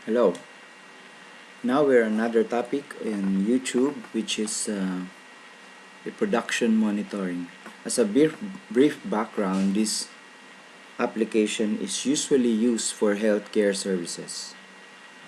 Hello. Now we're another topic in YouTube, which is the production monitoring. As a brief background, this application is usually used for healthcare services.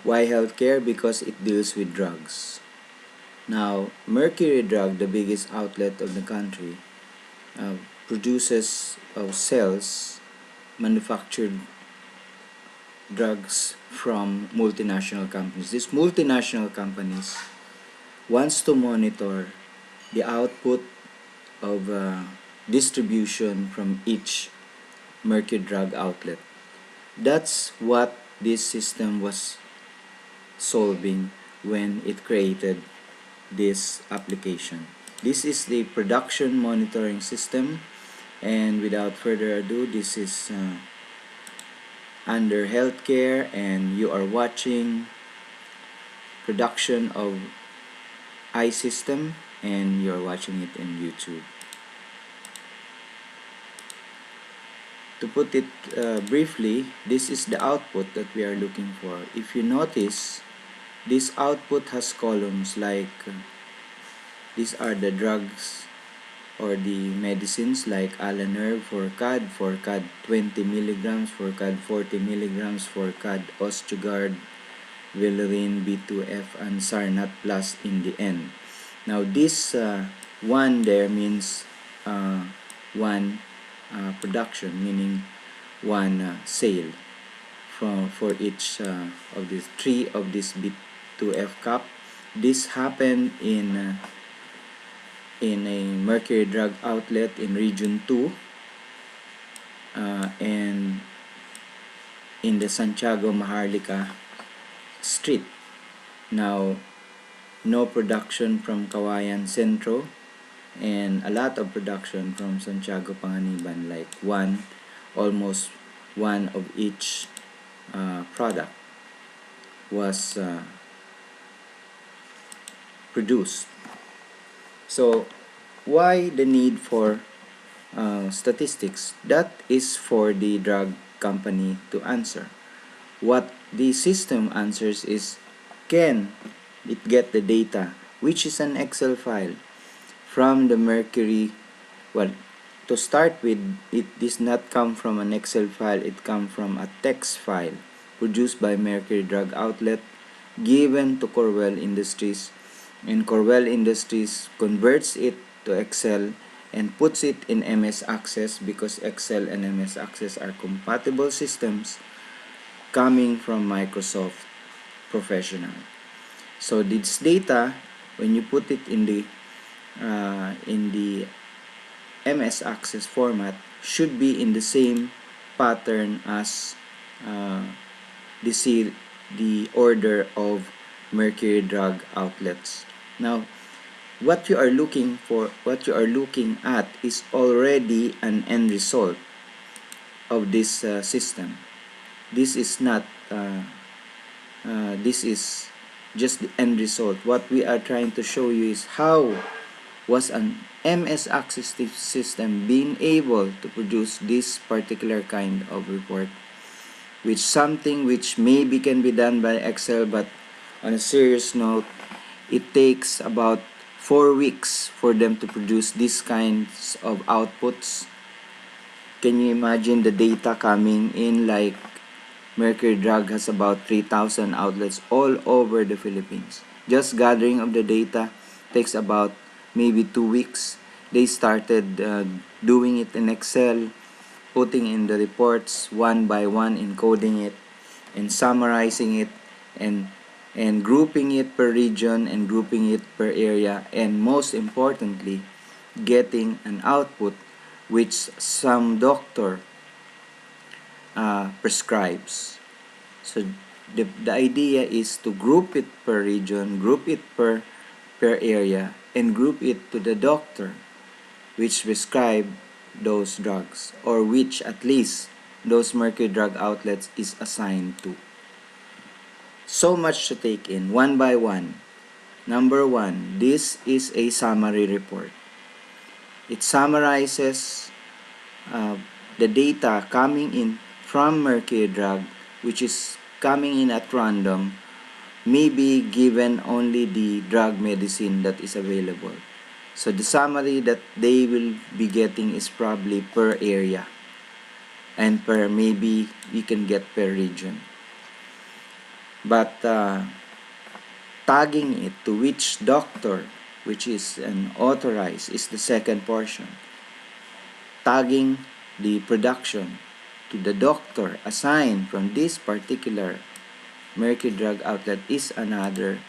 Why healthcare? Because it deals with drugs. Now, Mercury Drug, the biggest outlet of the country, produces or sells manufactured drugs from multinational companies. These multinational companies wants to monitor the output of distribution from each Mercury drug outlet. That's what this system was solving when it created this application. This is the production monitoring system, and without further ado, this is under healthcare, and you are watching production of iSystem, and you're watching it in YouTube. To put it briefly, this is the output that we are looking for. If you notice, this output has columns like these are the drugs or the medicines like Alanerve for CAD 20 milligrams, for CAD 40 milligrams, for CAD Osteogard, Velerin, B2F, and Sarnat Plus in the end. Now this one there means one production, meaning one sale for each of these three of this B2F cup. This happened in a Mercury drug outlet in Region 2 and in the Santiago Maharlika street. Now, no production from Kawayan Centro and a lot of production from Santiago Panganiban, like almost one of each product was produced. So why the need for statistics? That is for the drug company to answer. What the system answers is, can it get the data, which is an Excel file, from the Mercury? Well, to start with, it does not come from an Excel file, it comes from a text file produced by Mercury Drug Outlet, given to Corwell Industries, and Corwell Industries converts it to Excel and puts it in MS Access, because Excel and MS Access are compatible systems coming from Microsoft Professional. So this data, when you put it in the MS Access format, should be in the same pattern as the order of Mercury drug outlets. Now, what you are looking at is already an end result of this system. This is not this is just the end result. What we are trying to show you is how was an MS Access system being able to produce this particular kind of report, which something which maybe can be done by Excel, but on a serious note, it takes about 4 weeks for them to produce these kinds of outputs. Can you imagine the data coming in? Like Mercury Drug has about 3,000 outlets all over the Philippines. Just gathering of the data takes about maybe 2 weeks. They started doing it in Excel, putting in the reports one by one, encoding it and summarizing it, and grouping it per region and grouping it per area, and most importantly, getting an output which some doctor prescribes. So the idea is to group it per region, group it per area, and group it to the doctor which prescribe those drugs, or which at least those Mercury drug outlets is assigned to. So much to take in, one by one. Number one, this is a summary report. It summarizes the data coming in from Mercury Drug, which is coming in at random may be given only the drug medicine that is available. So the summary that they will be getting is probably per area, and per maybe you can get per region. But tagging it to which doctor, which is an authorized, is the second portion. Tagging the production to the doctor assigned from this particular mercury drug outlet is another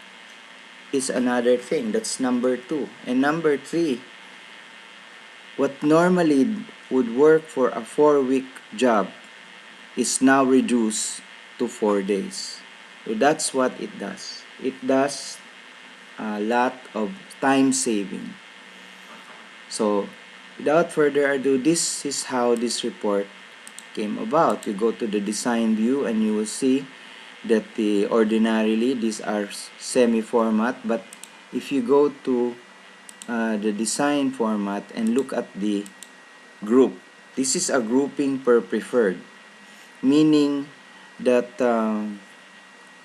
thing. That's number 2. And number 3, what normally would work for a 4-week job is now reduced to 4 days. So that's what it does. It does a lot of time saving. So without further ado, this is how this report came about. You go to the design view and you will see that ordinarily these are semi-format, but if you go to the design format and look at the group, this is a grouping per preferred, meaning that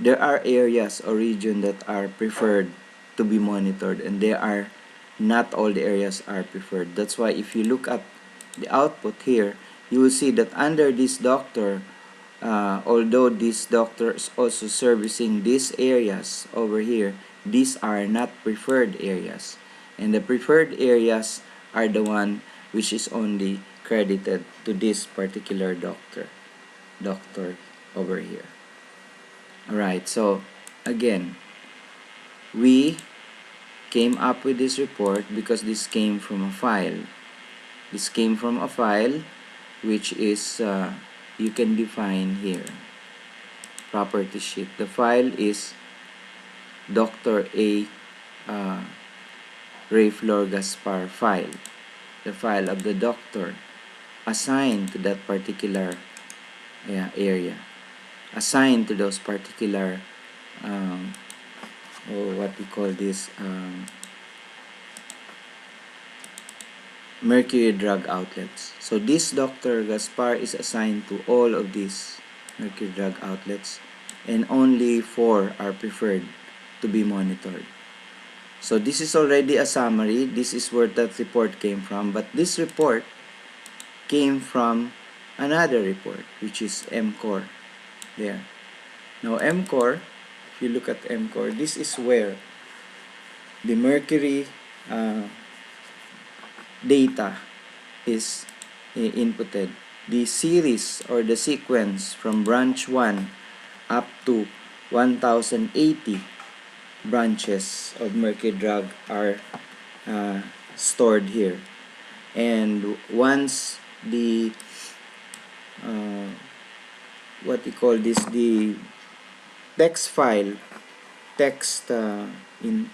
there are areas or region that are preferred to be monitored, and there are not all the areas are preferred. That's why if you look at the output here, you will see that under this doctor, although this doctor is also servicing these areas over here, these are not preferred areas, and the preferred areas are the one which is only credited to this particular doctor over here. Alright, so again, we came up with this report because this came from a file. This came from a file which is you can define here, property sheet. The file is Dr. A. Ray Flor Gaspar file, the file of the doctor assigned to that particular area, assigned to those particular what we call this mercury drug outlets. So this Dr. Gaspar is assigned to all of these mercury drug outlets, and only 4 are preferred to be monitored. So this is already a summary. This is where that report came from, but this report came from another report, which is MCOR there. Now MCOR, if you look at MCOR, this is where the mercury data is inputted. The series or the sequence from branch 1 up to 1080 branches of mercury drug are stored here. And once the what we call this, the text file, in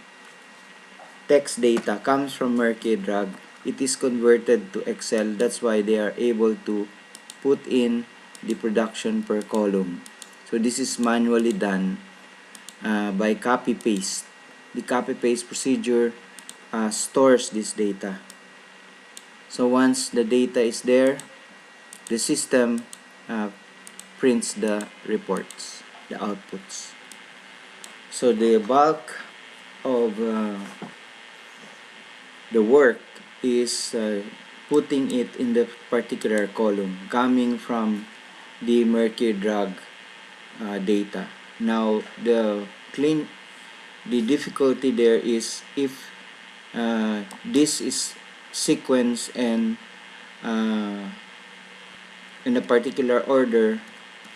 text data comes from mercury drug, it is converted to Excel. That's why they are able to put in the production per column. So this is manually done by copy paste. The copy paste procedure stores this data. So once the data is there, the system prints the reports, the outputs. So the bulk of the work is putting it in the particular column coming from the mercury drug data. Now the difficulty there is if this is sequence and in a particular order,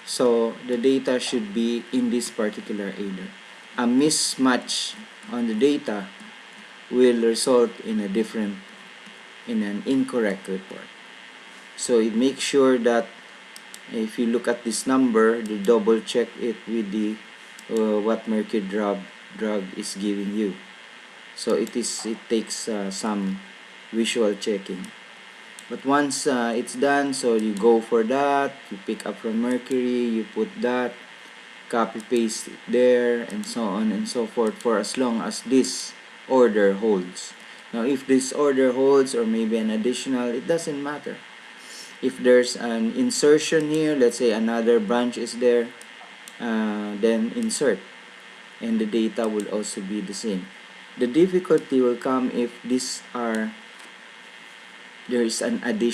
so the data should be in this particular order. A mismatch on the data will result in an incorrect report. So it makes sure that if you look at this number, you double check it with the what mercury drug is giving you. So it takes some visual checking. But once it's done, so you go for that, you pick up from mercury, you put that, copy paste it there, and so on and so forth, for as long as this order holds. Now if this order holds, or maybe an additional, it doesn't matter. If there's an insertion here, let's say another branch is there, then insert, and the data will also be the same. The difficulty will come if there is an addition